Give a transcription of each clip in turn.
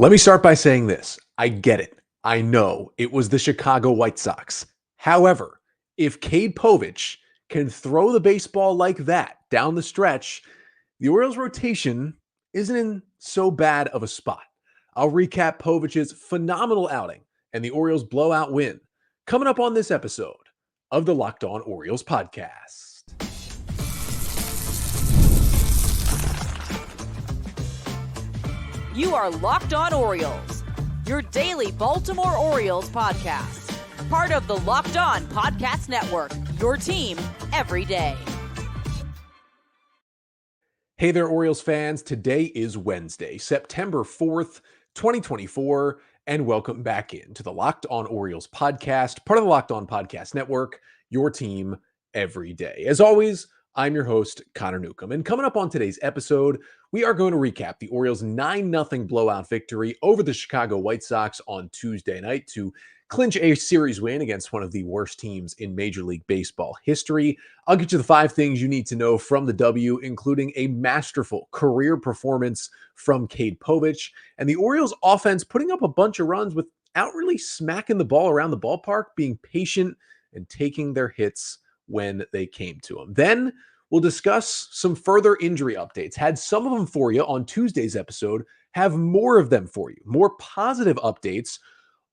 Let me start by saying this. I get it. I know it was the Chicago White Sox. However, if Cade Povich can throw the baseball like that down the stretch, the Orioles' rotation isn't in so bad of a spot. I'll recap Povich's phenomenal outing and the Orioles' blowout win coming up on this episode of the Locked On Orioles podcast. You are Locked On Orioles, your daily Baltimore Orioles podcast. Part of the Locked On Podcast Network, your team every day. Hey there, Orioles fans. Today is Wednesday, September 4th, 2024, and welcome back into the Locked On Orioles podcast, part of the Locked On Podcast Network, your team every day. As always, I'm your host, Connor Newcomb, and coming up on today's episode, we are going to recap the Orioles' 9-0 blowout victory over the Chicago White Sox on Tuesday night to clinch a series win against one of the worst teams in Major League Baseball history. I'll get you the 5 things you need to know from the W, including a masterful career performance from Cade Povich, and the Orioles offense putting up a bunch of runs without really smacking the ball around the ballpark, being patient and taking their hits when they came to them. Then we'll discuss some further injury updates. Had some of them for you on Tuesday's episode, have more of them for you, more positive updates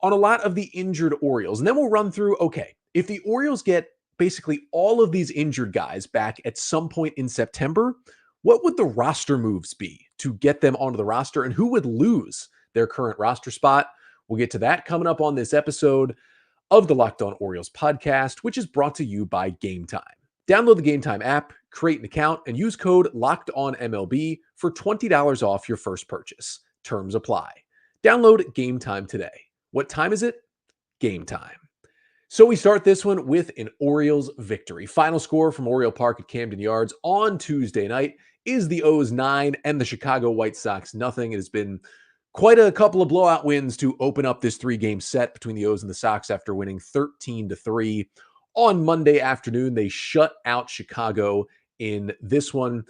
on a lot of the injured Orioles. And then we'll run through, okay, if the Orioles get basically all of these injured guys back at some point in September, what would the roster moves be to get them onto the roster, and who would lose their current roster spot? We'll get to that coming up on this episode of the Locked On Orioles podcast, which is brought to you by Game Time. Download the Game Time app, create an account, and use code LOCKEDONMLB for $20 off your first purchase. Terms apply. Download Game Time today. What time is it? Game time. So we start this one with an Orioles victory. Final score from Oriole Park at Camden Yards on Tuesday night is the O's 9 and the Chicago White Sox nothing. It has been quite a couple of blowout wins to open up this 3-game set between the O's and the Sox after winning 13-3 on Monday afternoon. They shut out Chicago in this one.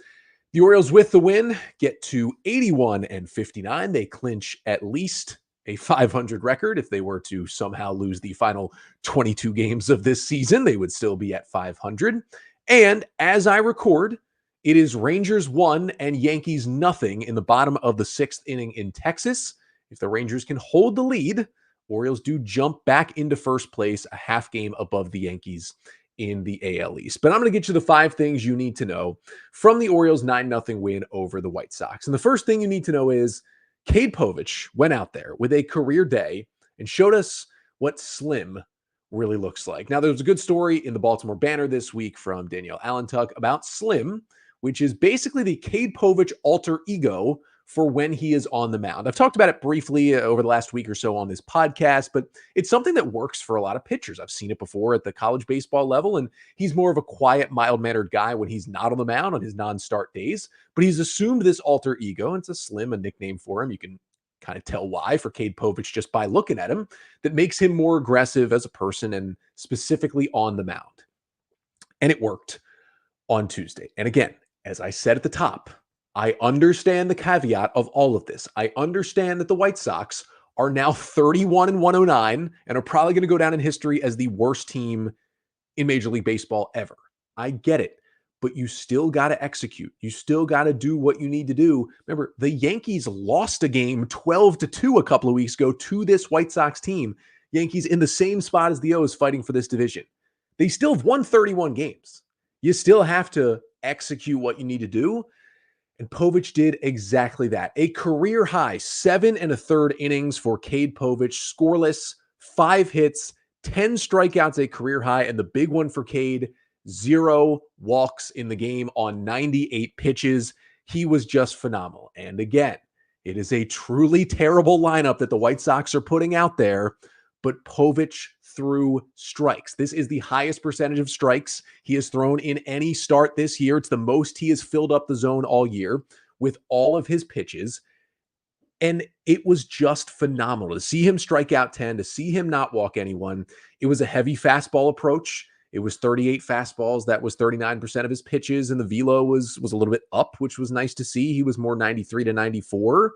The Orioles, with the win, get to 81-59. They clinch at least a 500 record. If they were to somehow lose the final 22 games of this season, they would still be at 500. And as I record, it is Rangers 1 and Yankees nothing in the bottom of the 6th inning in Texas. If the Rangers can hold the lead, Orioles do jump back into first place, a half game above the Yankees in the AL East. But I'm going to get you the 5 things you need to know from the Orioles' 9-0 win over the White Sox. And the first thing you need to know is Cade Povich went out there with a career day and showed us what slim really looks like. Now, there was a good story in the Baltimore Banner this week from Danielle Allentuck about Slim, which is basically the Cade Povich alter ego for when he is on the mound. I've talked about it briefly over the last week or so on this podcast, but it's something that works for a lot of pitchers. I've seen it before at the college baseball level, and he's more of a quiet, mild-mannered guy when he's not on the mound on his non-start days, but he's assumed this alter ego, and it's a Slim, a nickname for him. You can kind of tell why for Cade Povich just by looking at him, that makes him more aggressive as a person and specifically on the mound. And it worked on Tuesday. And again, as I said at the top, I understand the caveat of all of this. I understand that the White Sox are now 31-109 and are probably going to go down in history as the worst team in Major League Baseball ever. I get it, but you still got to execute. You still got to do what you need to do. Remember, the Yankees lost a game 12-2 a couple of weeks ago to this White Sox team. Yankees in the same spot as the O's fighting for this division. They still have won 31 games. You still have to execute what you need to do. And Povich did exactly that. A career high 7 1/3 innings for Cade Povich, scoreless, 5 hits, 10 strikeouts, a career high. And the big one for Cade, 0 walks in the game on 98 pitches. He was just phenomenal. And again, it is a truly terrible lineup that the White Sox are putting out there, but Povich threw strikes. This is the highest percentage of strikes he has thrown in any start this year. It's the most he has filled up the zone all year with all of his pitches. And it was just phenomenal to see him strike out 10, to see him not walk anyone. It was a heavy fastball approach. It was 38 fastballs. That was 39% of his pitches. And the velo was a little bit up, which was nice to see. He was more 93 to 94,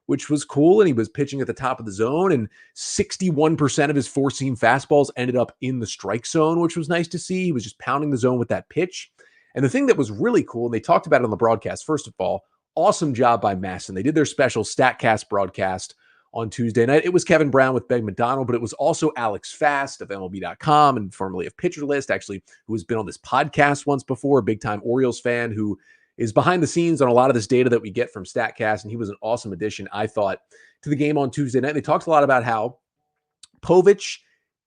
which was cool. And he was pitching at the top of the zone, and 61% of his four-seam fastballs ended up in the strike zone, which was nice to see. He was just pounding the zone with that pitch. And the thing that was really cool, and they talked about it on the broadcast, first of all, awesome job by Masson. They did their special StatCast broadcast on Tuesday night. It was Kevin Brown with Ben McDonald, but it was also Alex Fast of MLB.com and formerly of Pitcher List, actually, who has been on this podcast once before, a big-time Orioles fan who is behind the scenes on a lot of this data that we get from StatCast, and he was an awesome addition, I thought, to the game on Tuesday night. They talked a lot about how Povich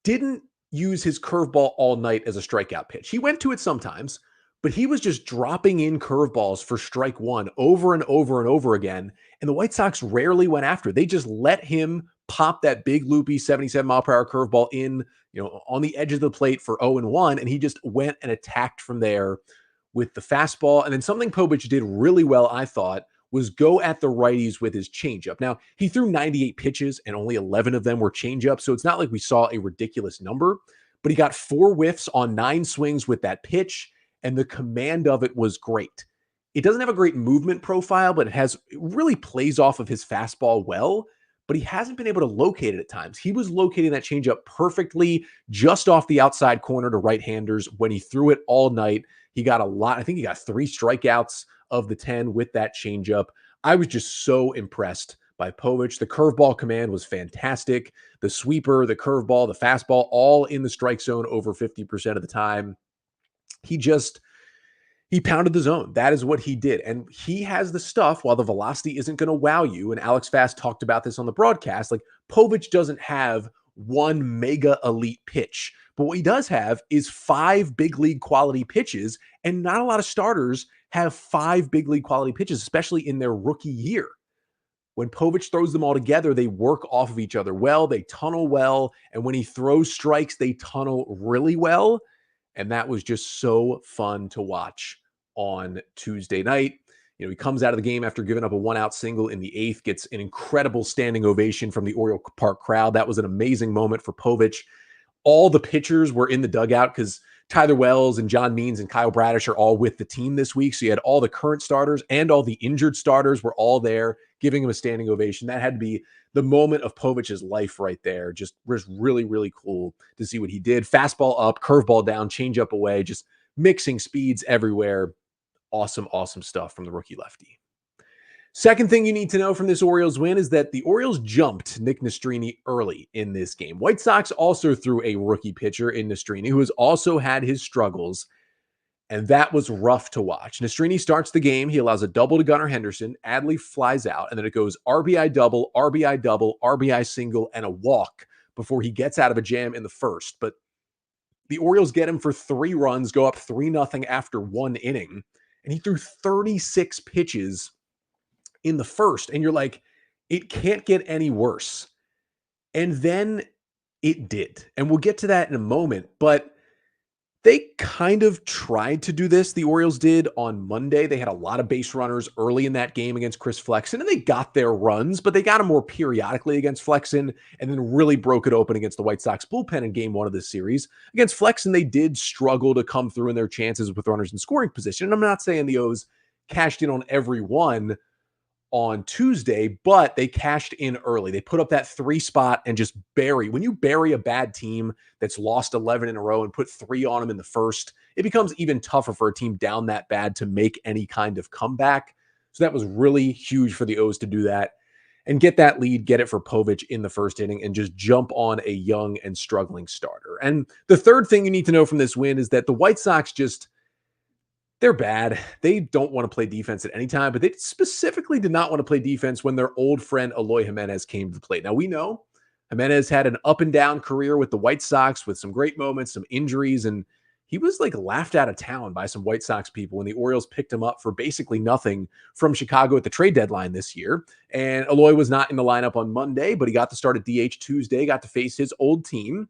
didn't use his curveball all night as a strikeout pitch. He went to it sometimes, but he was just dropping in curveballs for strike one over and over and over again. And the White Sox rarely went after it. They just let him pop that big loopy 77-mile-per-hour curveball in, on the edge of the plate for 0-1, and he just went and attacked from there with the fastball. And then something Povich did really well, I thought, was go at the righties with his changeup. Now, he threw 98 pitches, and only 11 of them were changeup, so it's not like we saw a ridiculous number, but he got 4 whiffs on 9 swings with that pitch, and the command of it was great. It doesn't have a great movement profile, but it really plays off of his fastball well, but he hasn't been able to locate it at times. He was locating that changeup perfectly just off the outside corner to right-handers when he threw it all night. He got a lot. I think he got 3 strikeouts of the 10 with that changeup. I was just so impressed by Povich. The curveball command was fantastic. The sweeper, the curveball, the fastball, all in the strike zone over 50% of the time. He pounded the zone. That is what he did. And he has the stuff, while the velocity isn't going to wow you, and Alex Fast talked about this on the broadcast, like Povich doesn't have one mega elite pitch. But what he does have is 5 big league quality pitches, and not a lot of starters have 5 big league quality pitches, especially in their rookie year. When Povich throws them all together, they work off of each other well, they tunnel well, and when he throws strikes, they tunnel really well. And that was just so fun to watch on Tuesday night. He comes out of the game after giving up a 1-out single in the 8th, gets an incredible standing ovation from the Oriole Park crowd. That was an amazing moment for Povich. All the pitchers were in the dugout because Tyler Wells and John Means and Kyle Bradish are all with the team this week. So you had all the current starters and all the injured starters were all there giving him a standing ovation. That had to be the moment of Povich's life right there. Just was really, really cool to see what he did. Fastball up, curveball down, changeup away, just mixing speeds everywhere. Awesome, awesome stuff from the rookie lefty. Second thing you need to know from this Orioles win is that the Orioles jumped Nick Nastrini early in this game. White Sox also threw a rookie pitcher in Nastrini, who has also had his struggles, and that was rough to watch. Nastrini starts the game. He allows a double to Gunnar Henderson. Adley flies out, and then it goes RBI double, RBI single, and a walk before he gets out of a jam in the first. But the Orioles get him for 3 runs, go up 3-0 after 1 inning, and he threw 36 pitches in the first, and you're like, it can't get any worse. And then it did. And we'll get to that in a moment, but they kind of tried to do this. The Orioles did on Monday. They had a lot of base runners early in that game against Chris Flexen, and they got their runs, but they got them more periodically against Flexen and then really broke it open against the White Sox bullpen in game 1 of this series. Against Flexen, they did struggle to come through in their chances with runners in scoring position. And I'm not saying the O's cashed in on every one on Tuesday, but they cashed in early. They put up that 3 spot and just when you bury a bad team that's lost 11 in a row and put 3 on them in the first, it becomes even tougher for a team down that bad to make any kind of comeback. So that was really huge for the O's to do that and get that lead, get it for Povich in the first inning, and just jump on a young and struggling starter. And the third thing you need to know from this win is that the White Sox they're bad. They don't want to play defense at any time, but they specifically did not want to play defense when their old friend Eloy Jimenez came to the plate. Now, we know Jimenez had an up and down career with the White Sox with some great moments, some injuries, and he was laughed out of town by some White Sox people when the Orioles picked him up for basically nothing from Chicago at the trade deadline this year. And Eloy was not in the lineup on Monday, but he got to start at DH Tuesday, got to face his old team,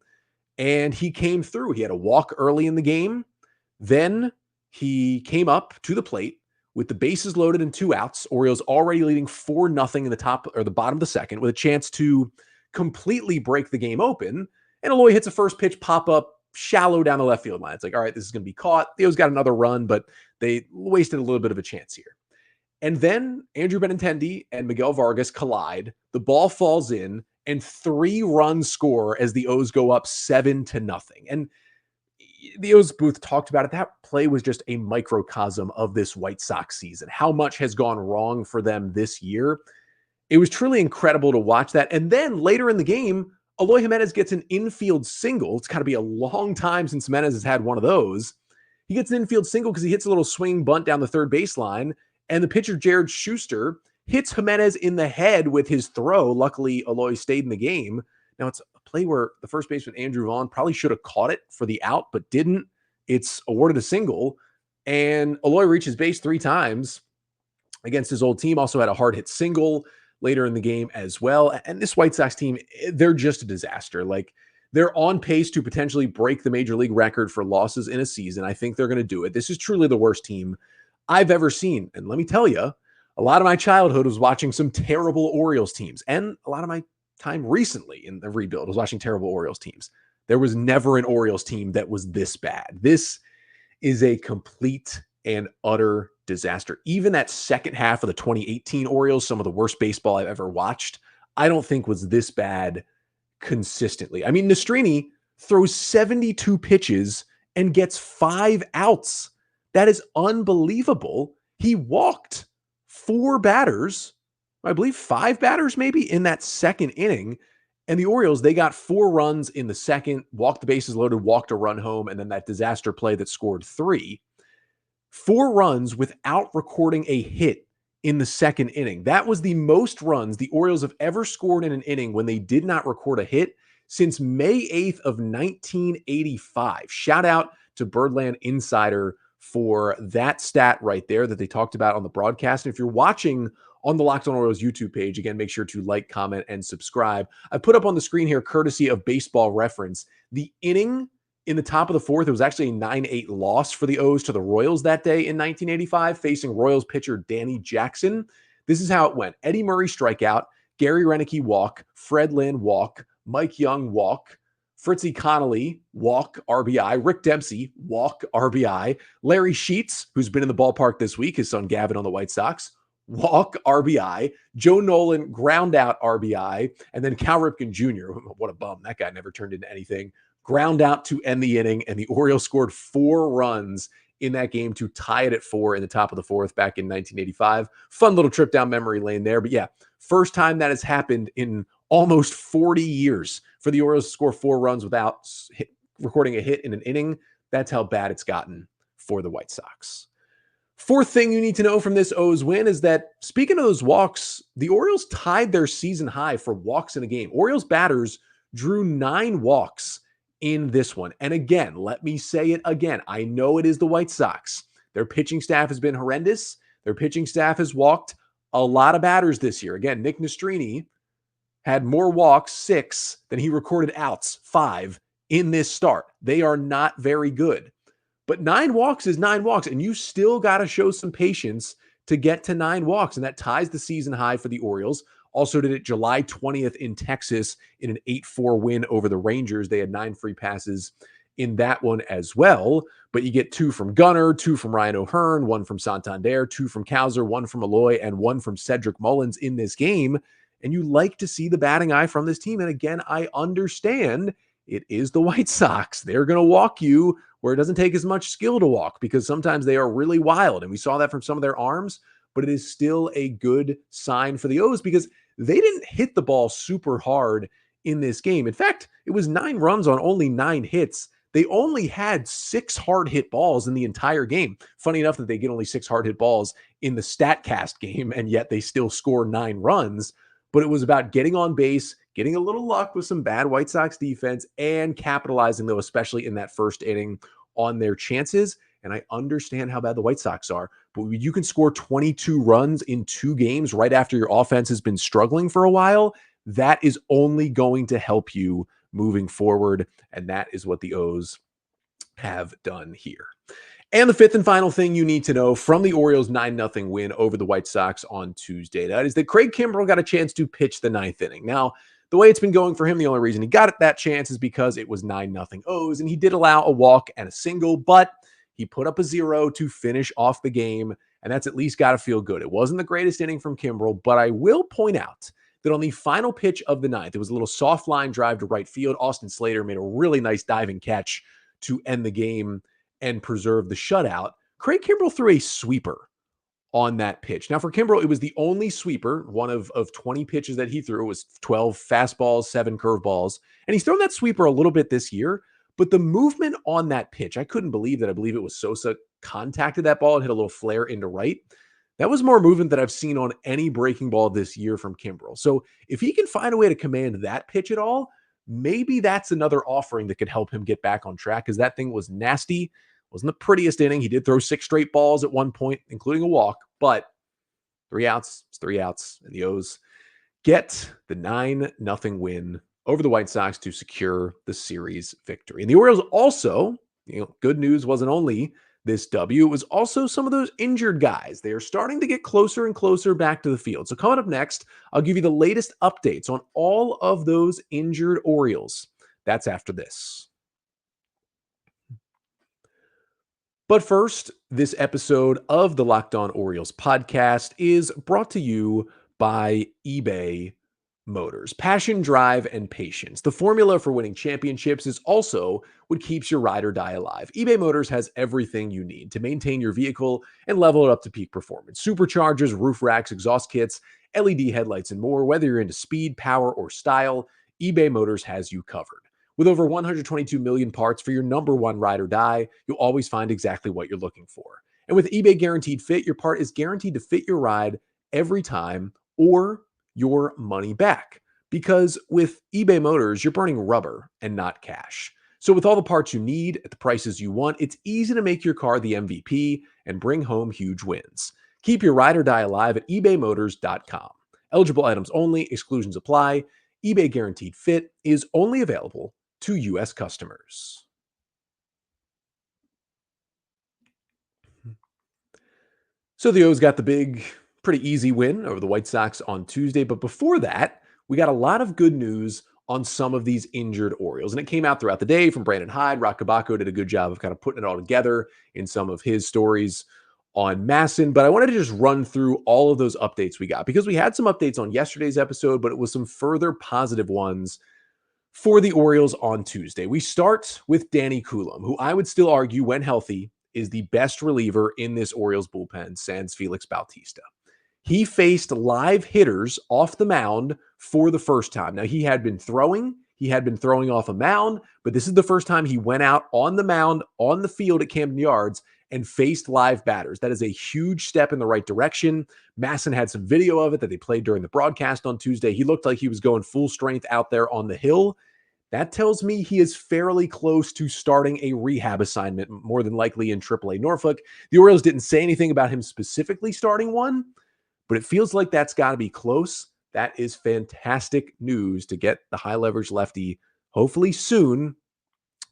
and he came through. He had a walk early in the game. Then he came up to the plate with the bases loaded and 2 outs. Orioles already leading 4-0 in the top or the bottom of the second with a chance to completely break the game open. And Eloy hits a first pitch pop up shallow down the left field line. It's like, all right, this is going to be caught. The O's got another run, but they wasted a little bit of a chance here. And then Andrew Benintendi and Miguel Vargas collide. The ball falls in, and 3 runs score as the O's go up 7-0. And the O's booth talked about it. That play was just a microcosm of this White Sox season. How much has gone wrong for them this year? It was truly incredible to watch that. And then later in the game, Eloy Jimenez gets an infield single. It's got to be a long time since Jimenez has had one of those. He gets an infield single because he hits a little swing bunt down the third baseline, and the pitcher, Jared Schuster, hits Jimenez in the head with his throw. Luckily, Eloy stayed in the game. Now, it's a play where the first baseman, Andrew Vaughn, probably should have caught it for the out, but didn't. It's awarded a single, and Eloy reaches base 3 times against his old team. Also had a hard hit single later in the game as well. And this White Sox team, they're just a disaster. Like, they're on pace to potentially break the major league record for losses in a season. I think they're going to do it. This is truly the worst team I've ever seen. And let me tell you, a lot of my childhood was watching some terrible Orioles teams. And a lot of my time recently in the rebuild was watching terrible Orioles teams. There was never an Orioles team that was this bad. This is a complete and utter disaster. Even that second half of the 2018 Orioles, some of the worst baseball I've ever watched, I don't think was this bad consistently. I mean, Nastrini throws 72 pitches and gets 5 outs. That is unbelievable. He walked 4 batters, I believe 5 batters maybe, in that second inning. And the Orioles, they got 4 runs in the second, walked the bases loaded, walked a run home, and then that disaster play that scored 3. 4 runs without recording a hit in the second inning. That was the most runs the Orioles have ever scored in an inning when they did not record a hit since May 8th of 1985. Shout out to Birdland Insider for that stat right there that they talked about on the broadcast. And if you're watching on the Locked On Orioles YouTube page, again, make sure to like, comment, and subscribe. I put up on the screen here, courtesy of Baseball Reference, the inning in the top of the 4th. It was actually a 9-8 loss for the O's to the Royals that day in 1985, facing Royals pitcher Danny Jackson. This is how it went. Eddie Murray strikeout, Gary Renicky walk, Fred Lynn walk, Mike Young walk, Fritzy Connolly walk, RBI, Rick Dempsey walk, RBI, Larry Sheets, who's been in the ballpark this week, his son Gavin on the White Sox, walk, RBI, Joe Nolan ground out, RBI, and then Cal Ripken Jr., what a bum, that guy never turned into anything, ground out to end the inning, and the Orioles scored 4 runs in that game to tie it at 4 in the top of the 4th back in 1985. Fun little trip down memory lane there. But yeah, first time that has happened in almost 40 years for the Orioles to score 4 runs without recording a hit in an inning. That's how bad it's gotten for the White Sox. 4th thing you need to know from this O's win is that, speaking of those walks, the Orioles tied their season high for walks in a game. Orioles batters drew 9 walks in this one. And again, let me say it again. I know it is the White Sox. Their pitching staff has been horrendous. Their pitching staff has walked a lot of batters this year. Again, Nick Nastrini had more walks, 6, than he recorded outs, 5, in this start. They are not very good. But 9 walks is 9 walks, and you still got to show some patience to get to 9 walks, and that ties the season high for the Orioles. Also did it July 20th in Texas in an 8-4 win over the Rangers. They had 9 free passes in that one as well. But you get 2 from Gunnar, 2 from Ryan O'Hearn, 1 from Santander, 2 from Cowser, 1 from Eloy, and 1 from Cedric Mullins in this game. And you like to see the batting eye from this team. And again, I understand it is the White Sox. They're going to walk you where it doesn't take as much skill to walk, because sometimes they are really wild. And we saw that from some of their arms, but it is still a good sign for the O's because they didn't hit the ball super hard in this game. In fact, it was 9 runs on only 9 hits. They only had 6 hard hit balls in the entire game. Funny enough that they get only 6 hard hit balls in the StatCast game, and yet they still score 9 runs. But it was about getting on base, getting a little luck with some bad White Sox defense, and capitalizing, though, especially in that first inning, on their chances. And I understand how bad the White Sox are, but you can score 22 runs in 2 games right after your offense has been struggling for a while. That is only going to help you moving forward, and that is what the O's have done here. And the 5th and final thing you need to know from the Orioles' 9-0 win over the White Sox on Tuesday, that is that Craig Kimbrell got a chance to pitch the 9th inning. Now, the way it's been going for him, the only reason he got that chance is because it was 9-0 O's, and he did allow a walk and a single, but he put up a 0 to finish off the game and that's at least got to feel good. It wasn't the greatest inning from Kimbrell, but I will point out that on the final pitch of the ninth, it was a little soft line drive to right field. Austin Slater made a really nice diving catch to end the game and preserve the shutout. Craig Kimbrell threw a sweeper on that pitch. Now, for Kimbrell, it was the only sweeper, one of 20 pitches that he threw. It was 12 fastballs, 7 curveballs, and he's thrown that sweeper a little bit this year, but the movement on that pitch, I couldn't believe that. I believe it was Sosa contacted that ball and hit a little flare into right. That was more movement that I've seen on any breaking ball this year from Kimbrell. So if he can find a way to command that pitch at all, maybe that's another offering that could help him get back on track, because that thing was nasty. Wasn't the prettiest inning. He did throw 6 straight balls at one point, including a walk, but 3 outs, it's 3 outs, and the O's get the 9-0 win over the White Sox to secure the series victory. And the Orioles also, good news wasn't only this W, it was also some of those injured guys. They are starting to get closer and closer back to the field. So coming up next, I'll give you the latest updates on all of those injured Orioles. That's after this. But first, this episode of the Locked On Orioles podcast is brought to you by eBay Motors. Passion, drive, and patience. The formula for winning championships is also what keeps your ride or die alive. eBay Motors has everything you need to maintain your vehicle and level it up to peak performance. Superchargers, roof racks, exhaust kits, LED headlights, and more. Whether you're into speed, power, or style, eBay Motors has you covered. With over 122 million parts for your number one ride or die, you'll always find exactly what you're looking for. And with eBay Guaranteed Fit, your part is guaranteed to fit your ride every time or your money back. Because with eBay Motors, you're burning rubber and not cash. So with all the parts you need at the prices you want, it's easy to make your car the MVP and bring home huge wins. Keep your ride or die alive at ebaymotors.com. Eligible items only, exclusions apply. eBay Guaranteed Fit is only available to U.S. customers. So the O's got the big, pretty easy win over the White Sox on Tuesday. But before that, we got a lot of good news on some of these injured Orioles. And it came out throughout the day from Brandon Hyde. Rock Kabako did a good job of kind of putting it all together in some of his stories on Masson. But I wanted to just run through all of those updates we got, because we had some updates on yesterday's episode, but it was some further positive ones for the Orioles on Tuesday. We start with Danny Coulombe, who I would still argue, when healthy, is the best reliever in this Orioles bullpen, sans Felix Bautista. He faced live hitters off the mound for the first time. Now, he had been throwing off a mound, but this is the first time he went out on the mound, on the field at Camden Yards, and faced live batters. That is a huge step in the right direction. Masson had some video of it that they played during the broadcast on Tuesday. He looked like he was going full strength out there on the hill. That tells me he is fairly close to starting a rehab assignment, more than likely in AAA Norfolk. The Orioles didn't say anything about him specifically starting one, but it feels like that's got to be close. That is fantastic news to get the high leverage lefty, hopefully soon,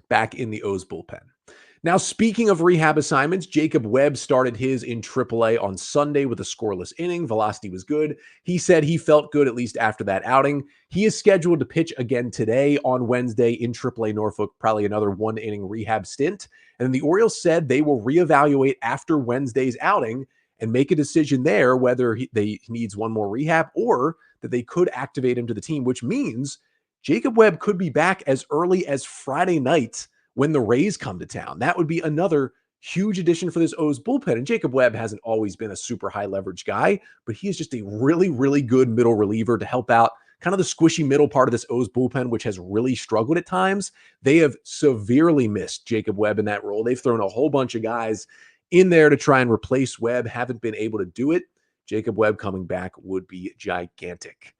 back in the O's bullpen. Now, speaking of rehab assignments, Jacob Webb started his in AAA on Sunday with a scoreless inning. Velocity was good. He said he felt good, at least after that outing. He is scheduled to pitch again today on Wednesday in AAA Norfolk, probably another 1-inning rehab stint. And the Orioles said they will reevaluate after Wednesday's outing and make a decision there whether he needs one more rehab or that they could activate him to the team, which means Jacob Webb could be back as early as Friday night when the Rays come to town. That would be another huge addition for this O's bullpen. And Jacob Webb hasn't always been a super high leverage guy, but he is just a really, really good middle reliever to help out kind of the squishy middle part of this O's bullpen, which has really struggled at times. They have severely missed Jacob Webb in that role. They've thrown a whole bunch of guys in there to try and replace Webb, haven't been able to do it. Jacob Webb coming back would be gigantic.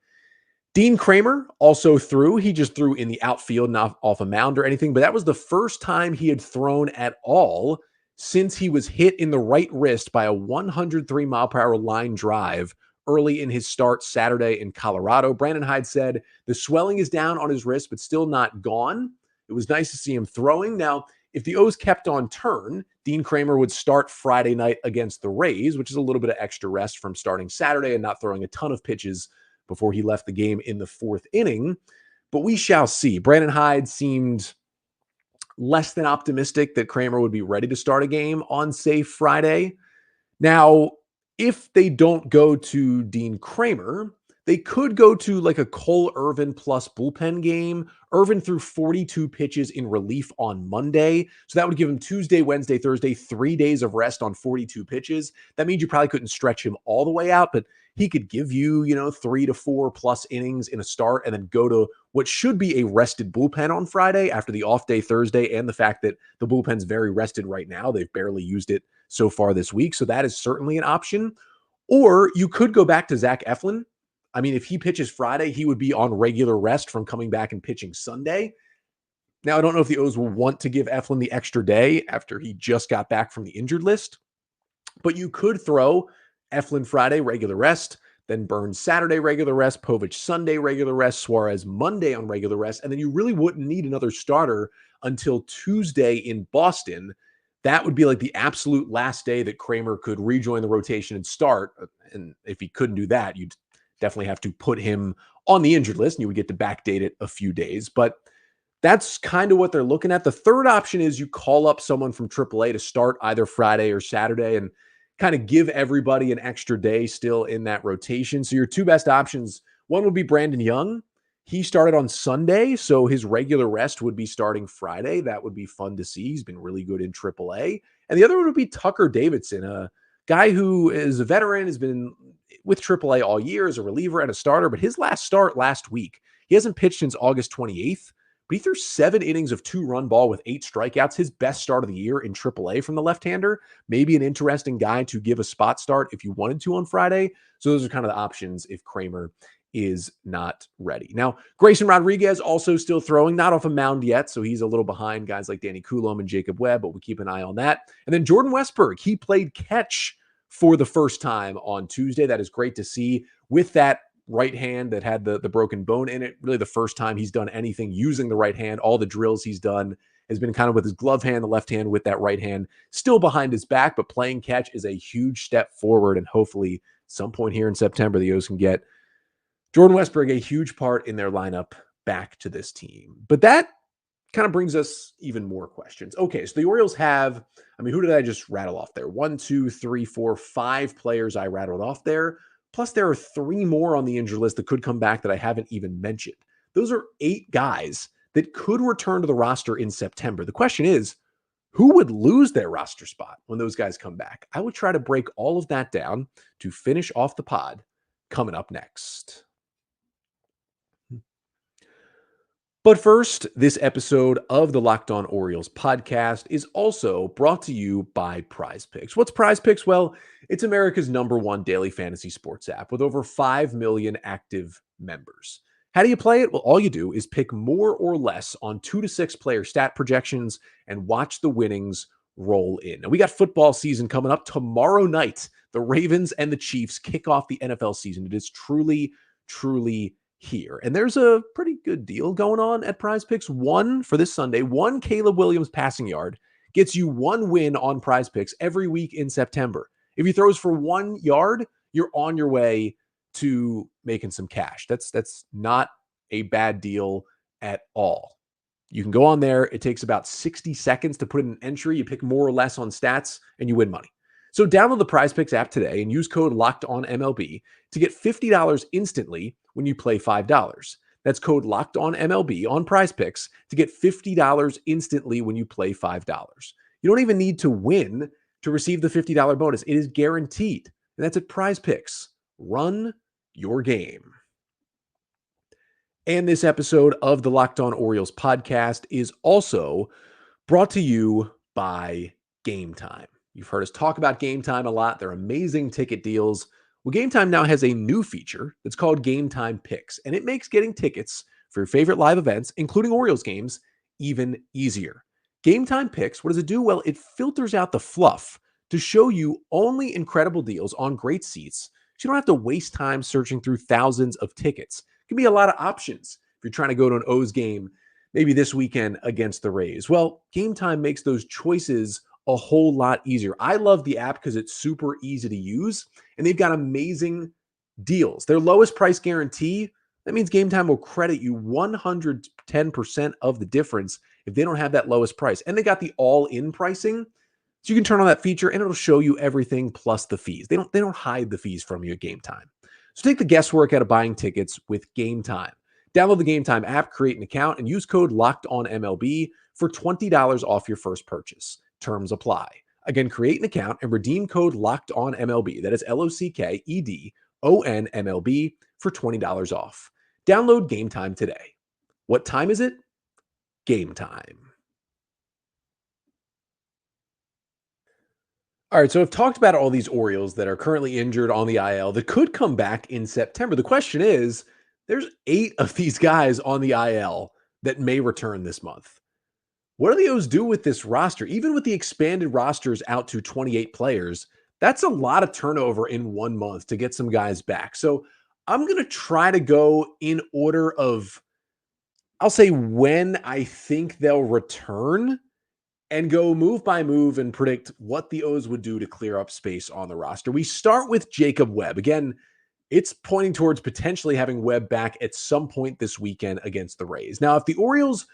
Dean Kramer also threw. He just threw in the outfield, not off a mound or anything, but that was the first time he had thrown at all since he was hit in the right wrist by a 103-mile-per-hour line drive early in his start Saturday in Colorado. Brandon Hyde said the swelling is down on his wrist, but still not gone. It was nice to see him throwing. Now, if the O's kept on turn, Dean Kramer would start Friday night against the Rays, which is a little bit of extra rest from starting Saturday and not throwing a ton of pitches before he left the game in the 4th inning. But we shall see. Brandon Hyde seemed less than optimistic that Kramer would be ready to start a game on, say, Friday. Now, if they don't go to Dean Kramer, they could go to like a Cole Irvin plus bullpen game. Irvin threw 42 pitches in relief on Monday. So that would give him Tuesday, Wednesday, Thursday, 3 days of rest on 42 pitches. That means you probably couldn't stretch him all the way out, but he could give you, 3 to 4 plus innings in a start and then go to what should be a rested bullpen on Friday after the off day Thursday and the fact that the bullpen's very rested right now. They've barely used it so far this week. So that is certainly an option. Or you could go back to Zach Eflin. I mean, if he pitches Friday, he would be on regular rest from coming back and pitching Sunday. Now, I don't know if the O's will want to give Eflin the extra day after he just got back from the injured list, but you could throw Eflin Friday, regular rest, then Burns Saturday, regular rest, Povich Sunday, regular rest, Suarez Monday on regular rest, and then you really wouldn't need another starter until Tuesday in Boston. That would be like the absolute last day that Kramer could rejoin the rotation and start. And if he couldn't do that, you'd definitely have to put him on the injured list and you would get to backdate it a few days. But that's kind of what they're looking at. The third option is you call up someone from AAA to start either Friday or Saturday and kind of give everybody an extra day still in that rotation. So your two best options, one would be Brandon Young. He started on Sunday, so his regular rest would be starting Friday. That would be fun to see. He's been really good in AAA. And the other one would be Tucker Davidson, a guy who is a veteran, has been with AAA all year as a reliever and a starter, but his last start last week, he hasn't pitched since August 28th, but he threw 7 innings of 2-run ball with 8 strikeouts, his best start of the year in AAA from the left-hander. Maybe an interesting guy to give a spot start if you wanted to on Friday. So those are kind of the options if Kramer is not ready. Now, Grayson Rodriguez also still throwing, not off a mound yet, so he's a little behind guys like Danny Coulombe and Jacob Webb, but we keep an eye on that. And then Jordan Westburg, he played catch for the first time on Tuesday. That is great to see with that right hand that had the broken bone in it. Really the first time he's done anything using the right hand. All the drills he's done has been kind of with his glove hand, the left hand with that right hand still behind his back, but playing catch is a huge step forward. And hopefully some point here in September, the O's can get Jordan Westburg, a huge part in their lineup, back to this team. But that kind of brings us even more questions. Okay, so the Orioles have, who did I just rattle off there? 1, 2, 3, 4, 5 players I rattled off there. Plus, there are 3 more on the injured list that could come back that I haven't even mentioned. Those are 8 guys that could return to the roster in September. The question is, who would lose their roster spot when those guys come back? I would try to break all of that down to finish off the pod coming up next. But first, this episode of the Locked On Orioles podcast is also brought to you by Prize Picks. What's Prize Picks? Well, it's America's #1 daily fantasy sports app with over 5 million active members. How do you play it? Well, all you do is pick more or less on 2 to 6 player stat projections and watch the winnings roll in. Now, we got football season coming up tomorrow night. The Ravens and the Chiefs kick off the NFL season. It is truly, truly here. And there's a pretty good deal going on at Prize Picks. One for this Sunday, 1 Caleb Williams passing yard gets you 1 win on Prize Picks every week in September. If he throws for 1 yard, you're on your way to making some cash. That's not a bad deal at all. You can go on there. It takes about 60 seconds to put in an entry. You pick more or less on stats and you win money. So download the Prize Picks app today and use code LOCKEDONMLB to get $50 instantly when you play $5. That's code LOCKEDONMLB on Prize Picks to get $50 instantly when you play $5. You don't even need to win to receive the $50 bonus. It is guaranteed. And that's at Prize Picks. Run your game. And this episode of the Locked On Orioles podcast is also brought to you by Game Time. You've heard us talk about Game Time a lot. They're amazing ticket deals. Well, Game Time now has a new feature that's called Game Time Picks, and it makes getting tickets for your favorite live events, including Orioles games, even easier. Game Time Picks, what does it do? Well, it filters out the fluff to show you only incredible deals on great seats, so you don't have to waste time searching through thousands of tickets. It can be a lot of options if you're trying to go to an O's game, maybe this weekend against the Rays. Well, Game Time makes those choices a whole lot easier. I love the app because it's super easy to use, and they've got amazing deals. Their lowest price guarantee, that means Game Time will credit you 110% of the difference if they don't have that lowest price. And they got the all-in pricing. So you can turn on that feature and it'll show you everything plus the fees. They don't hide the fees from you at Game Time. So take the guesswork out of buying tickets with Game Time. Download the Game Time app, create an account, and use code LOCKEDONMLB for $20 off your first purchase. Terms apply. Again, create an account and redeem code LOCKEDONMLB. That is LOCKEDONMLB for $20 off. Download Game Time today. What time is it? Game time. All right, so I've talked about all these Orioles that are currently injured on the IL that could come back in September. The question is, there's 8 of these guys on the IL that may return this month. What do the O's do with this roster? Even with the expanded rosters out to 28 players, that's a lot of turnover in 1 month to get some guys back. So I'm going to try to go in order of, I'll say when I think they'll return and go move by move and predict what the O's would do to clear up space on the roster. We start with Jacob Webb. Again, it's pointing towards potentially having Webb back at some point this weekend against the Rays. Now, if the Orioles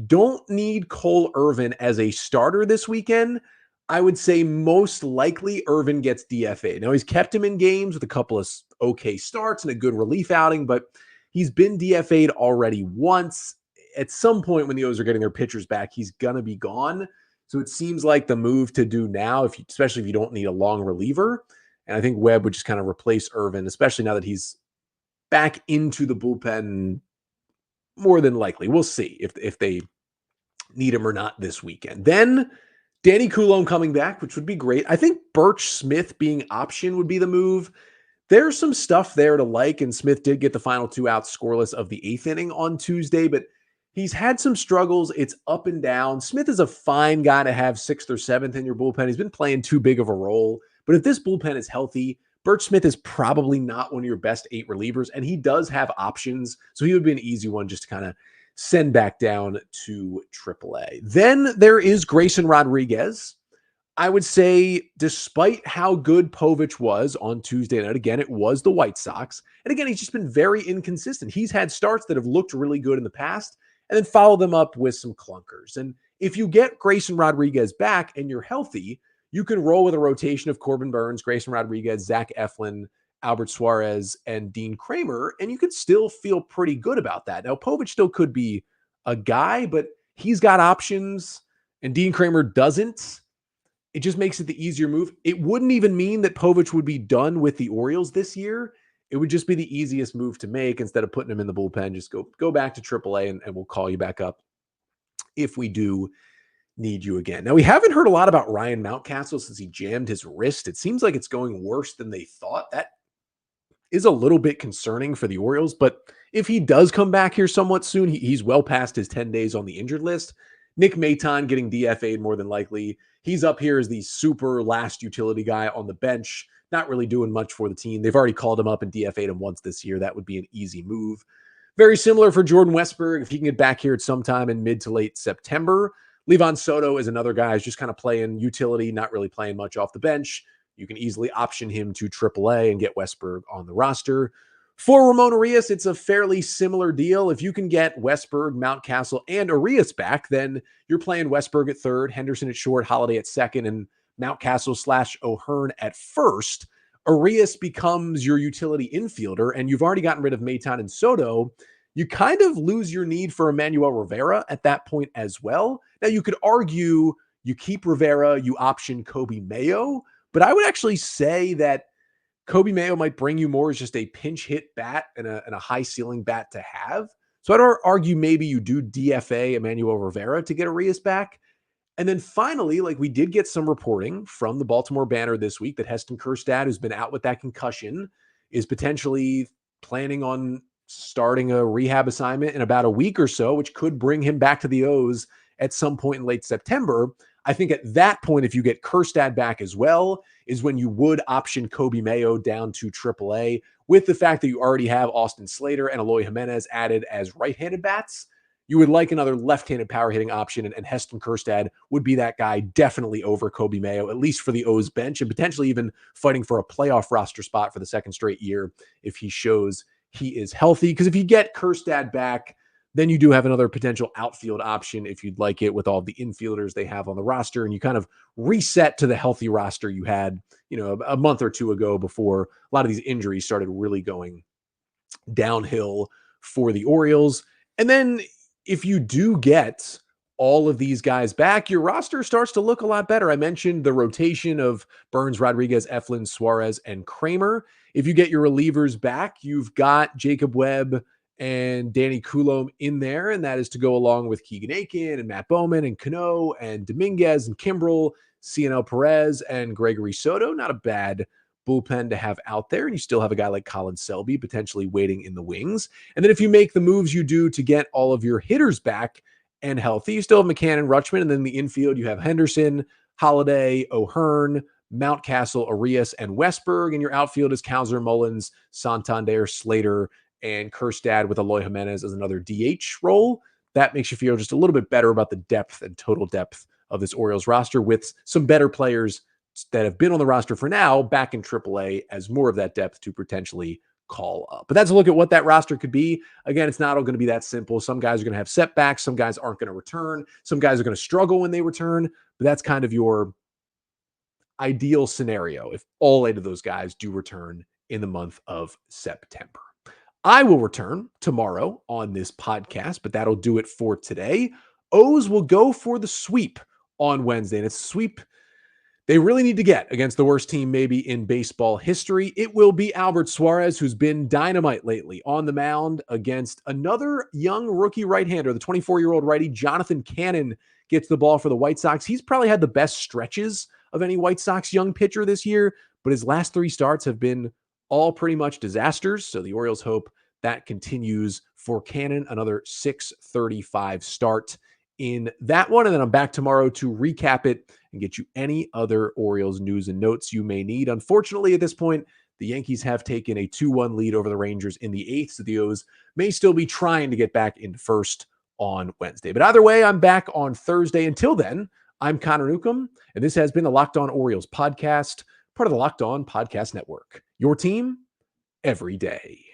don't need Cole Irvin as a starter this weekend, I would say most likely Irvin gets DFA'd. Now, he's kept him in games with a couple of okay starts and a good relief outing, but he's been DFA'd already once. At some point when the O's are getting their pitchers back, he's going to be gone. So it seems like the move to do now, especially if you don't need a long reliever. And I think Webb would just kind of replace Irvin, especially now that he's back into the bullpen more than likely. We'll see if they need him or not this weekend. Then Danny Coulombe coming back, which would be great. I think Birch Smith being option would be the move. There's some stuff there to like, and Smith did get the final 2 outs scoreless of the 8th inning on Tuesday, but he's had some struggles. It's up and down. Smith is a fine guy to have 6th or 7th in your bullpen. He's been playing too big of a role. But if this bullpen is healthy, Birch Smith is probably not one of your best 8 relievers, and he does have options. So he would be an easy one just to kind of send back down to AAA. Then there is Grayson Rodriguez. I would say, despite how good Povich was on Tuesday night, again, it was the White Sox. And again, he's just been very inconsistent. He's had starts that have looked really good in the past, and then follow them up with some clunkers. And if you get Grayson Rodriguez back and you're healthy, you can roll with a rotation of Corbin Burns, Grayson Rodriguez, Zach Eflin, Albert Suarez, and Dean Kramer, and you could still feel pretty good about that. Now, Povich still could be a guy, but he's got options, and Dean Kramer doesn't. It just makes it the easier move. It wouldn't even mean that Povich would be done with the Orioles this year. It would just be the easiest move to make instead of putting him in the bullpen. Just go back to AAA and we'll call you back up if we do need you again. Now, we haven't heard a lot about Ryan Mountcastle since he jammed his wrist. It seems like it's going worse than they thought. That is a little bit concerning for the Orioles, but if he does come back here somewhat soon, he's well past his 10 days on the injured list. Nick Maton getting DFA'd more than likely. He's up here as the super last utility guy on the bench, not really doing much for the team. They've already called him up and DFA'd him once this year. That would be an easy move. Very similar for Jordan Westburg. If he can get back here at some time in mid to late September. Livan Soto is another guy who's just kind of playing utility, not really playing much off the bench. You can easily option him to AAA and get Westburg on the roster. For Ramon Urias, it's a fairly similar deal. If you can get Westburg, Mountcastle, and Urias back, then you're playing Westburg at third, Henderson at short, Holiday at second, and Mountcastle / O'Hearn at first. Urias becomes your utility infielder, and you've already gotten rid of Maton and Soto. You kind of lose your need for Emmanuel Rivera at that point as well. Now, you could argue you keep Rivera, you option Kobe Mayo, but I would actually say that Kobe Mayo might bring you more as just a pinch hit bat and a high ceiling bat to have. So I'd argue maybe you do DFA Emmanuel Rivera to get Urias back. And then finally, like we did get some reporting from the Baltimore Banner this week that Heston Kjerstad, who's been out with that concussion, is potentially planning on starting a rehab assignment in about a week or so, which could bring him back to the O's at some point in late September. I think at that point, if you get Kjerstad back as well, is when you would option Kobe Mayo down to AAA with the fact that you already have Austin Slater and Eloy Jimenez added as right-handed bats. You would like another left-handed power hitting option, and Heston Kjerstad would be that guy definitely over Kobe Mayo, at least for the O's bench, and potentially even fighting for a playoff roster spot for the second straight year if he shows he is healthy. Because if you get Kjerstad back, Then you do have another potential outfield option if you'd like it with all the infielders they have on the roster, and you kind of reset to the healthy roster you had, a month or two ago before a lot of these injuries started really going downhill for the Orioles. And then if you do get all of these guys back, your roster starts to look a lot better. I mentioned the rotation of Burns, Rodriguez, Eflin, Suarez, and Kramer. If you get your relievers back, you've got Jacob Webb and Danny Coulombe in there, and that is to go along with Keegan Aiken and Matt Bowman and Cano and Dominguez and Kimbrell, CNL Perez and Gregory Soto. Not a bad bullpen to have out there. And you still have a guy like Colin Selby potentially waiting in the wings. And then if you make the moves you do to get all of your hitters back and healthy, you still have McCann and Rutschman. And then in the infield, you have Henderson, Holiday, O'Hearn, Mountcastle, Arias, and Westberg. And your outfield is Kowser, Mullins, Santander, Slater, and Kerstad with Eloy Jimenez as another DH role. That makes you feel just a little bit better about the depth and total depth of this Orioles roster with some better players that have been on the roster for now back in AAA as more of that depth to potentially call up. But that's a look at what that roster could be. Again, it's not all going to be that simple. Some guys are going to have setbacks. Some guys aren't going to return. Some guys are going to struggle when they return. But that's kind of your ideal scenario if all 8 of those guys do return in the month of September. I will return tomorrow on this podcast, but that'll do it for today. O's will go for the sweep on Wednesday, and it's a sweep they really need to get against the worst team maybe in baseball history. It will be Albert Suarez, who's been dynamite lately on the mound against another young rookie right-hander. The 24-year-old righty Jonathan Cannon gets the ball for the White Sox. He's probably had the best stretches of any White Sox young pitcher this year, but his last 3 starts have been all pretty much disasters. So the Orioles hope that continues for Cannon, another 6:35 start in that one. And then I'm back tomorrow to recap it and get you any other Orioles news and notes you may need. Unfortunately, at this point, the Yankees have taken a 2-1 lead over the Rangers in the 8th, so the O's may still be trying to get back into first on Wednesday. But either way, I'm back on Thursday. Until then, I'm Connor Newcomb, and this has been the Locked On Orioles podcast, part of the Locked On Podcast Network. Your team every day.